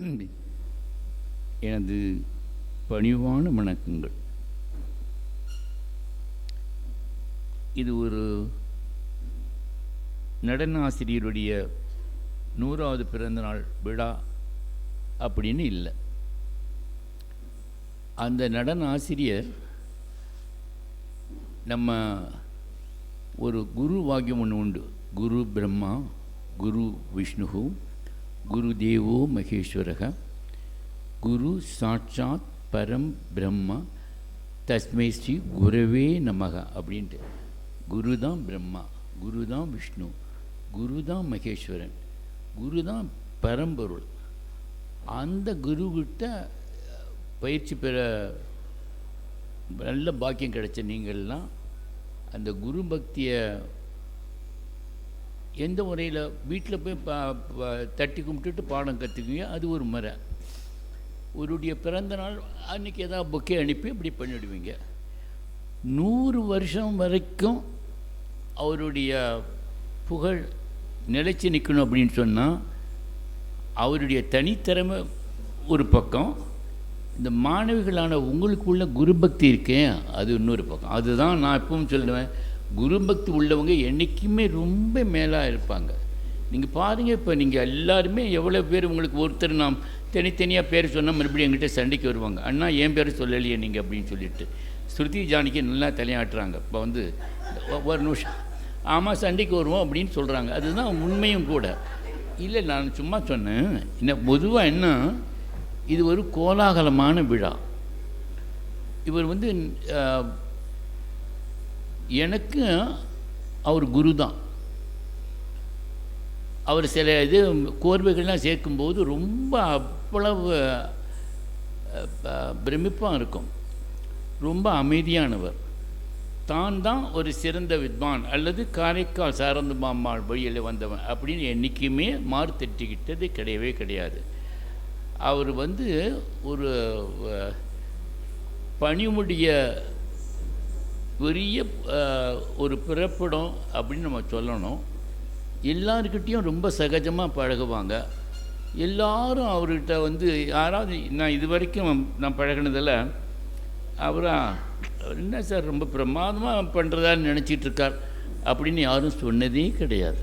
எனது பணிவான வணக்கங்கள். இது ஒரு நடன ஆசிரியருடைய 100வது பிறந்தநாள் விழா அப்படின்னு இல்லை. அந்த நடன ஆசிரியர் நம்ம ஒரு குரு வாக்கியம் ஒன்று உண்டு. குரு பிரம்மா, குரு விஷ்ணு, குரு தேவோ மகேஸ்வரக, குரு சாட்சாத் பரம் பிரம்மா தஸ்மை ஸ்ரீ குருவே நமக அப்படின்ட்டு. குரு தான் பிரம்மா, குரு தான் விஷ்ணு, குரு தான் மகேஸ்வரன், குரு தான் பரம்பொருள். அந்த குருக்கிட்ட பயிற்சி பெற நல்ல பாக்கியம் கிடைச்ச நீங்கள்லாம் அந்த குரு பக்தியை எந்த முறையில் வீட்டில் போய் தட்டி கும்பிட்டுட்டு பாடம் கற்றுக்குவீங்க, அது ஒரு முறை. ஒருடைய பிறந்த நாள் அன்றைக்கி ஏதாவது பொக்கே அனுப்பி இப்படி பண்ணிவிடுவீங்க. 100 வருஷம் வரைக்கும் அவருடைய புகழ் நிலைச்சி நிற்கணும் அப்படின்னு சொன்னால் அவருடைய தனித்திறமை ஒரு பக்கம், இந்த மாணவிகளான உங்களுக்குள்ள குரு பக்தி இருக்கேன் அது இன்னொரு பக்கம். அதுதான் நான் எப்பவும் சொல்லுவேன், குரு பக்தி உள்ளவங்க என்றைக்குமே ரொம்ப மேலாக இருப்பாங்க. நீங்கள் பாருங்கள், இப்போ நீங்கள் எல்லாருமே எவ்வளோ பேர் உங்களுக்கு ஒருத்தர் நாம் தனித்தனியாக பேர் சொன்னால் மறுபடியும் எங்கிட்ட சண்டைக்கு வருவாங்க. அண்ணா என் பேர் சொல்லலையே நீங்கள் அப்படின்னு சொல்லிட்டு. ஸ்ருதி ஜானிக்கு நல்லா தலையாட்டுறாங்க. இப்போ ஒரு நிமிஷம் ஆமாம் சண்டைக்கு வருவோம் அப்படின்னு சொல்கிறாங்க. அதுதான் உண்மையும் கூட. இல்லை நான் சும்மா சொன்னேன். இன்னும் பொதுவாக என்ன, இது ஒரு கோலாகலமான விழா. இவர் எனக்கு அவர் குரு தான். அவர் சில இது கோர்வைகள்லாம் சேர்க்கும்போது ரொம்ப அவ்வளவு பிரமிப்பாக இருக்கும். ரொம்ப அமைதியானவர். தான் ஒரு சிறந்த வித்வான் அல்லது காரைக்கால் சாரந்தம்மாள் வழியில் வந்தவன் அப்படின்னு என்றைக்குமே மாறு தட்டிக்கிட்டது கிடையவே கிடையாது. அவர் ஒரு பணிமுடிய பெரிய ஒரு பிறப்பிடம் அப்படின்னு நம்ம சொல்லணும். எல்லாருக்கிட்டேயும் ரொம்ப சகஜமாக பழகுவாங்க. எல்லாரும் அவர்கிட்ட யாராவது நான் இது வரைக்கும் நான் பழகினதில் அவரா என்ன சார் ரொம்ப பிரமாதமாக பண்ணுறதான்னு நினச்சிட்டு இருக்கார் அப்படின்னு யாரும் சொன்னதே கிடையாது.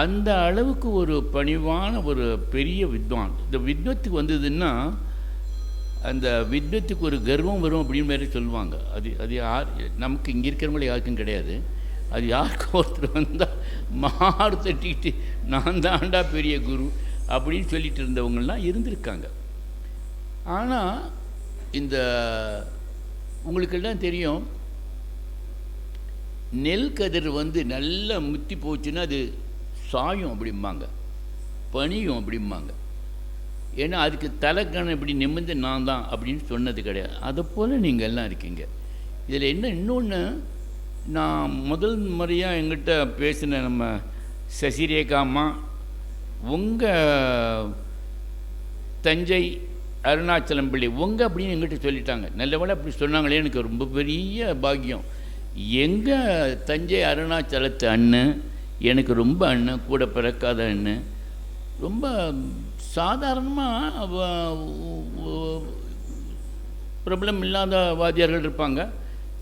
அந்த அளவுக்கு ஒரு பணிவான ஒரு பெரிய வித்வான். இந்த வித்வத்துக்கு வந்ததுன்னா அந்த வித்வத்துக்கு ஒரு கர்வம் வரும் அப்படின்னு மாதிரி சொல்லுவாங்க. அது யார் நமக்கு இங்கே இருக்கிறவங்களே யாருக்கும் கிடையாது. அது யாருக்கும் ஒருத்தர் வந்தால் மாறு தட்டிக்கிட்டு நான் தாண்டா பெரிய குரு அப்படின்னு சொல்லிட்டு இருந்தவங்கள்லாம் இருந்திருக்காங்க. ஆனால் இந்த உங்களுக்கெல்லாம் தெரியும், நெல் கதிர் நல்லா முத்தி போச்சுன்னா அது சாயும் அப்படிம்பாங்க, பனியும் அப்படிம்பாங்க. ஏன்னா அதுக்கு தலைக்கணம் இப்படி நிமிர்ந்து நான் தான் அப்படின்னு சொன்னது கிடையாது. அதை போல் நீங்கள் எல்லாம் இருக்கீங்க. இதில் என்ன இன்னொன்று, நான் முதல் முறையாக எங்கிட்ட பேசின நம்ம சசிரேகாம்மா உங்கள் தஞ்சை அருணாச்சலம் பிள்ளை அப்படின்னு எங்கிட்ட சொல்லிட்டாங்க. நல்லவேளை அப்படி சொன்னாங்களே, எனக்கு ரொம்ப பெரிய பாக்கியம். எங்கள் தஞ்சை அருணாச்சலத்து அண்ணன் எனக்கு ரொம்ப அண்ணன், கூட பிறக்காத அண்ணன். ரொம்ப சாதாரணமாக பிரபலம் இல்லாத வாத்தியார்கள் இருப்பாங்க,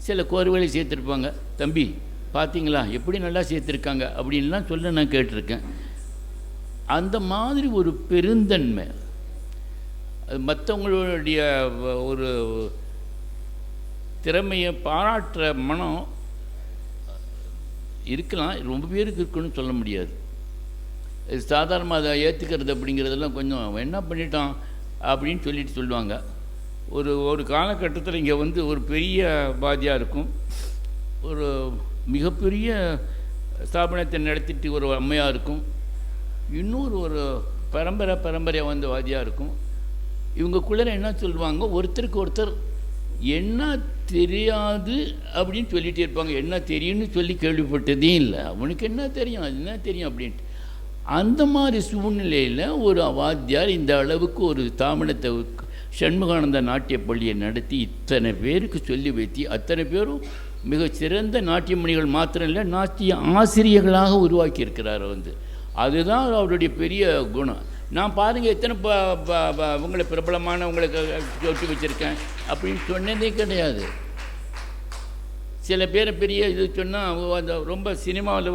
சில கோர்வேலை சேர்த்துருப்பாங்க. தம்பி பார்த்தீங்களா எப்படி நல்லா சேர்த்துருக்காங்க அப்படின்லாம் சொல்ல நான் கேட்டிருக்கேன். அந்த மாதிரி ஒரு பெருந்தன்மை, மற்றவங்களுடைய ஒரு திறமையை பாராட்டுற மனம் இருக்கலாம், ரொம்ப பேருக்கு இருக்குன்னு சொல்ல முடியாது. சாதாரணமாக அதை ஏற்றுக்கிறது அப்படிங்கிறதெல்லாம் கொஞ்சம் என்ன பண்ணிட்டான் அப்படின்னு சொல்லுவாங்க. ஒரு காலகட்டத்தில் இங்கே ஒரு பெரிய பாதியாக இருக்கும், ஒரு மிகப்பெரிய ஸ்தாபனத்தை நடத்திட்டு ஒரு அம்மையாக இருக்கும், இன்னொரு பரம்பரையாக வாதியாக இருக்கும். இவங்கக்குள்ளே என்ன சொல்லுவாங்க, ஒருத்தருக்கு ஒருத்தர் என்ன தெரியாது அப்படின்னு சொல்லிகிட்டே இருப்பாங்க. என்ன தெரியும்னு சொல்லி கேள்விப்பட்டதே இல்லை. அவனுக்கு என்ன தெரியும், அது என்ன தெரியும் அப்படின்ட்டு. அந்த மாதிரி சூழ்நிலையில் ஒரு வாத்தியார் இந்த அளவுக்கு ஒரு தாமனத்தை சண்முகானந்த நாட்டிய பள்ளியை நடத்தி இத்தனை பேருக்கு சொல்லி வைத்து, அத்தனை பேரும் மிகச்சிறந்த நாட்டியமணிகள் மாத்திரம் இல்லை, நாட்டிய ஆசிரியர்களாக உருவாக்கி இருக்கிறார். அதுதான் அவருடைய பெரிய குணம். நான் பாருங்கள் எத்தனை உங்களை பிரபலமான உங்களுக்கு ஒட்டி வச்சுருக்கேன் அப்படின்னு சொன்னதே கிடையாது. சில பேரை பெரிய இது சொன்னால் அந்த ரொம்ப சினிமாவில்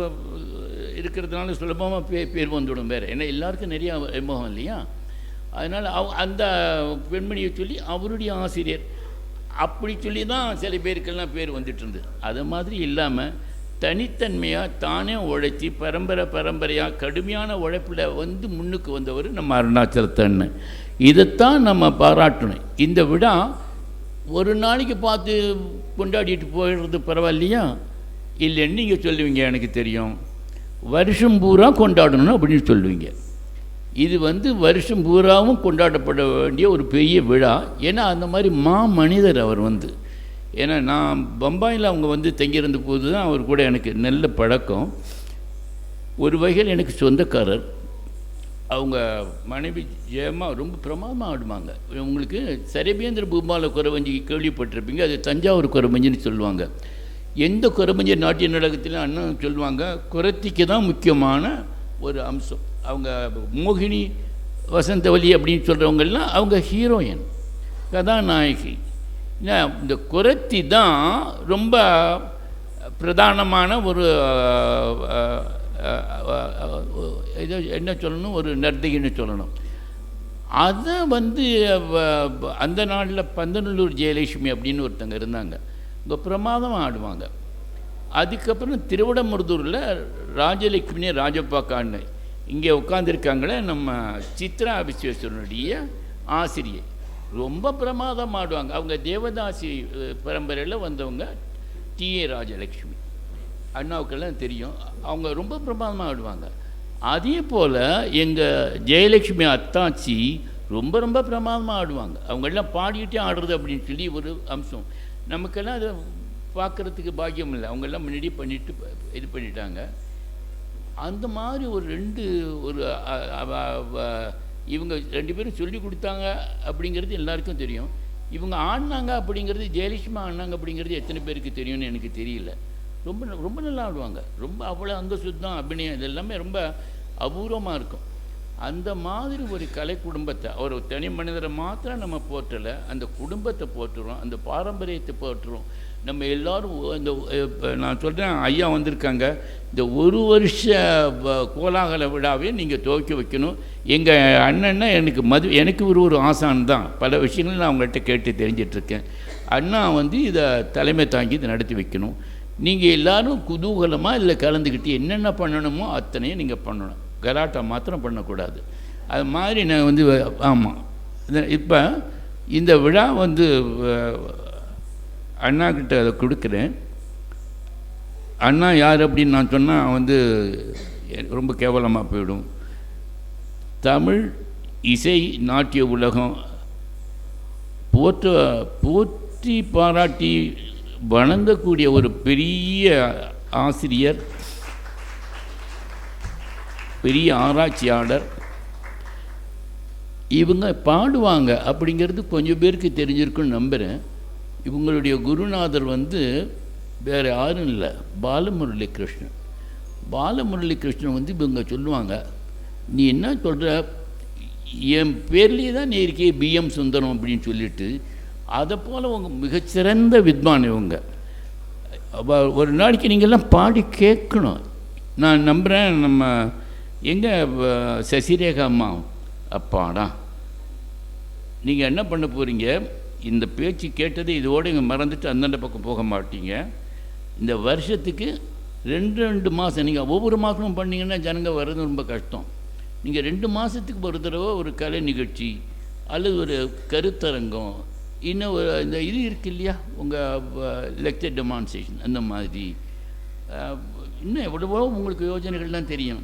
இருக்கிறதுனால சுலபமாக பேர் வந்துவிடும் வேறு. ஏன்னா எல்லாருக்கும் நிறையா அறிமுகம் இல்லையா? அதனால் அந்த பெண்மணியை சொல்லி அவருடைய ஆசிரியர் அப்படி சொல்லி தான் சில பேருக்கெல்லாம் பேர் வந்துட்டு இருந்தது. அது மாதிரி இல்லாமல் தனித்தன்மையாக தானே உழைச்சி பரம்பரையாக கடுமையான உழைப்பில் வந்து முன்னுக்கு வந்தவர் நம்ம அருணாச்சலத்தன்னு. இதைத்தான் நம்ம பாராட்டணும். இந்த விழா ஒரு நாளைக்கு பார்த்து கொண்டாடிட்டு போயிடுறது பரவாயில்லையா? இல்லைன்னு நீங்கள் சொல்லுவீங்க, எனக்கு தெரியும். வருஷம் பூரா கொண்டாடணும் அப்படின்னு சொல்லுவீங்க. இது வருஷம் பூராவும் கொண்டாடப்பட வேண்டிய ஒரு பெரிய விழா. ஏன்னா அந்த மாதிரி மனிதர் அவர் ஏன்னா நான் பம்பாயில் அவங்க தங்கியிருந்த போது தான் அவர் கூட எனக்கு நல்ல பழக்கம். ஒரு வகையில் எனக்கு சொந்தக்காரர். அவங்க மனைவி ஜெயமா ரொம்ப பிரமாதமாக ஆடுவாங்க. உங்களுக்கு சரபேந்திர பூபால குறவஞ்சி கேள்விப்பட்டிருப்பீங்க. அது தஞ்சாவூர் குறவஞ்சின்னு சொல்லுவாங்க. எந்த குறவஞ்சி நாட்டிய நாடகத்திலும் அண்ணன் சொல்லுவாங்க, குறத்திக்கு தான் முக்கியமான ஒரு அம்சம். அவங்க மோகினி வசந்தவலி அப்படின்னு சொல்கிறவங்கெல்லாம் அவங்க ஹீரோயின், கதாநாயகி. இந்த குறத்தி தான் ரொம்ப பிரதானமான ஒரு இதை என்ன சொல்லணும், ஒரு நர்த்தகின்னு சொல்லணும். அதை அந்த நாளில் பந்தநல்லூர் ஜெயலட்சுமி அப்படின்னு ஒருத்தங்க இருந்தாங்க. இங்கே பிரமாதமாக ஆடுவாங்க. அதுக்கப்புறம் திருவிடமுருதூரில் ராஜலட்சுமி ராஜப்பாக்கான்னு இங்கே உட்காந்துருக்காங்களே நம்ம சித்ரா விஸ்வேஸ்வரனுடைய ஆசிரியை, ரொம்ப பிரமாதம் ஆடுவாங்க. அவங்க தேவதாசி பரம்பரையில் வந்தவங்க டி.ஏ. ராஜலட்சுமி. அண்ணாவுக்கெல்லாம் தெரியும். அவங்க ரொம்ப பிரமாதமாக ஆடுவாங்க. அதே போல் எங்கள் ஜெயலட்சுமி அத்தாச்சி ரொம்ப ரொம்ப பிரமாதமாக ஆடுவாங்க. அவங்கெல்லாம் பாடிக்கிட்டே ஆடுறது அப்படின்னு சொல்லி ஒரு அம்சம். நமக்கெல்லாம் அதை பார்க்குறதுக்கு பாக்கியம் இல்லை. அவங்கெல்லாம் முன்னாடி இது பண்ணிட்டாங்க. அந்த மாதிரி இவங்க 2 பேரும் சொல்லி கொடுத்தாங்க அப்படிங்கிறது எல்லாருக்கும் தெரியும். இவங்க ஆடினாங்க அப்படிங்கிறது, ஜெயலட்சுமி ஆடினாங்க அப்படிங்கிறது எத்தனை பேருக்கு தெரியும்னு எனக்கு தெரியல. ரொம்ப ரொம்ப நல்லா ஆடுவாங்க. ரொம்ப அவ்வளோ அங்க சுத்தம், அபிநயம், இது எல்லாமே ரொம்ப அபூர்வமாக இருக்கும். அந்த மாதிரி ஒரு கலை குடும்பத்தை, ஒரு தனி மனிதரை மாத்திரம் நம்ம போற்றலை, அந்த குடும்பத்தை போற்றுறோம், அந்த பாரம்பரியத்தை போற்றுறோம். நம்ம எல்லோரும் இந்த நான் சொல்கிறேன், ஐயா வந்திருக்காங்க, இந்த ஒரு வருஷ கோலாகல விழாவே நீங்கள் துவக்கி வைக்கணும். எங்கள் அண்ணன்னா எனக்கு ஒரு ஆசான் தான். பல விஷயங்கள் நான் அவங்கள்ட்ட கேட்டு தெரிஞ்சிட்ருக்கேன். அண்ணா இதை தலைமை தாங்கி இதை நடத்தி வைக்கணும். நீங்கள் எல்லோரும் குதூகலமாக இதில் கலந்துக்கிட்டு என்னென்ன பண்ணணுமோ அத்தனையும் நீங்கள் பண்ணணும். கலாட்டா மாத்திரம் பண்ணக்கூடாது. அது மாதிரி நான் ஆமாம், இப்போ இந்த விழா அண்ணாக்கிட்ட அதை கொடுக்குறேன். அண்ணா யார் அப்படின்னு நான் சொன்னால் ரொம்ப கேவலமாக போயிடும். தமிழ் இசை நாட்டிய உலகம் போற்றி பாராட்டி வணங்கக்கூடிய ஒரு பெரிய ஆசிரியர், பெரிய ஆராய்ச்சியாளர். இவங்க பாடுவாங்க அப்படிங்கிறது கொஞ்சம் பேருக்கு தெரிஞ்சிருக்குன்னு நம்புகிறேன். இவங்களுடைய குருநாதர் வேறு யாரும் இல்லை, பாலமுரளி கிருஷ்ணன். பாலமுரளி கிருஷ்ணன் இவங்க சொல்லுவாங்க, நீ என்ன சொல்கிற, என் பேர்லேயே தான் நீ இருக்கே பிஎம் சுந்தரம் அப்படின்னு சொல்லிட்டு, அதை போல் அவங்க மிகச்சிறந்த வித்வான் இவங்க. ஒரு நாளைக்கு நீங்கள்லாம் பாடி கேட்கணும். நான் நம்புகிறேன் நம்ம எங்கள் சசிரேகா அம்மா, அப்பாடா நீங்கள் என்ன பண்ண போகிறீங்க, இந்த பேச்சு கேட்டது இதோடு இங்கே மறந்துட்டு அந்தண்ட பக்கம் போக மாட்டீங்க. இந்த வருஷத்துக்கு 2 மாதம் நீங்கள் ஒவ்வொரு மாதமும் பண்ணிங்கன்னா ஜனங்க வர்றது ரொம்ப கஷ்டம். நீங்கள் 2 மாதத்துக்கு ஒரு தடவை ஒரு கலை நிகழ்ச்சி அல்லது ஒரு கருத்தரங்கம், இன்னும் இந்த இது இருக்கு இல்லையா, உங்கள் லெக்சர் டெமான்ஸ்ட்ரேஷன், அந்த மாதிரி இன்னும் எவ்வளவோ உங்களுக்கு யோஜனைகள்லாம் தெரியும்.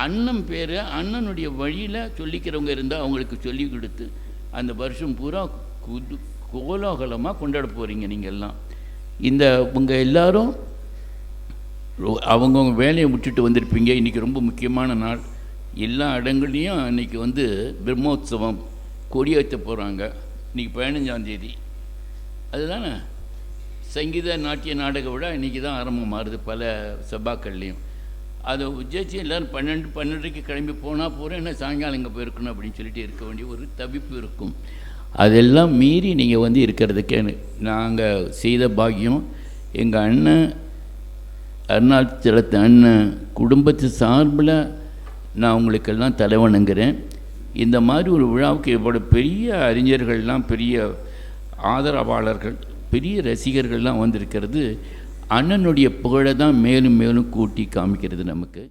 அண்ணன் பேர், அண்ணனுடைய வழியில் சொல்லிக்கிறவங்க இருந்தால் அவங்களுக்கு சொல்லி கொடுத்து அந்த வருஷம் பூரா கோலாகலமாக கொண்டாட போகிறீங்க. நீங்கள் எல்லாம் உங்கள் எல்லோரும் அவங்கவுங்க வேலையை விட்டுட்டு வந்திருப்பீங்க. இன்றைக்கி ரொம்ப முக்கியமான நாள். எல்லா இடங்கள்லையும் இன்றைக்கி பிரம்மோத்சவம் கொடியேற்ற போகிறாங்க. இன்றைக்கி 15ஆம் தேதி, அதுதானே சங்கீத நாட்டிய நாடக விழா இன்றைக்கி தான் ஆரம்பமாகுது பல சபாக்கள்லேயும். அதை உஜ்ஜிச்சு எல்லோரும் 12:30க்கு கிளம்பி போனால் போகிறேன், என்ன சாயங்காலம் இங்கே போயிருக்கணும் அப்படின்னு சொல்லிட்டு இருக்க வேண்டிய ஒரு தவிப்பு இருக்கும். அதெல்லாம் மீறி நீங்கள் வந்து இருக்கிறதுக்கே நாங்கள் செய்த பாக்கியம். எங்கள் அண்ணன் அருணாச்சலத்து அண்ணன் குடும்பத்து சார்பில் நான் உங்களுக்கெல்லாம் தலைவணங்குறேன். இந்த மாதிரி ஒரு விழாவுக்கு இவ்வளோ பெரிய அறிஞர்கள்லாம், பெரிய ஆதரவாளர்கள், பெரிய ரசிகர்கள்லாம் வந்திருக்கிறது அண்ணனுடைய புகழை தான் மேலும் மேலும் கூட்டி காமிக்கிறது நமக்கு.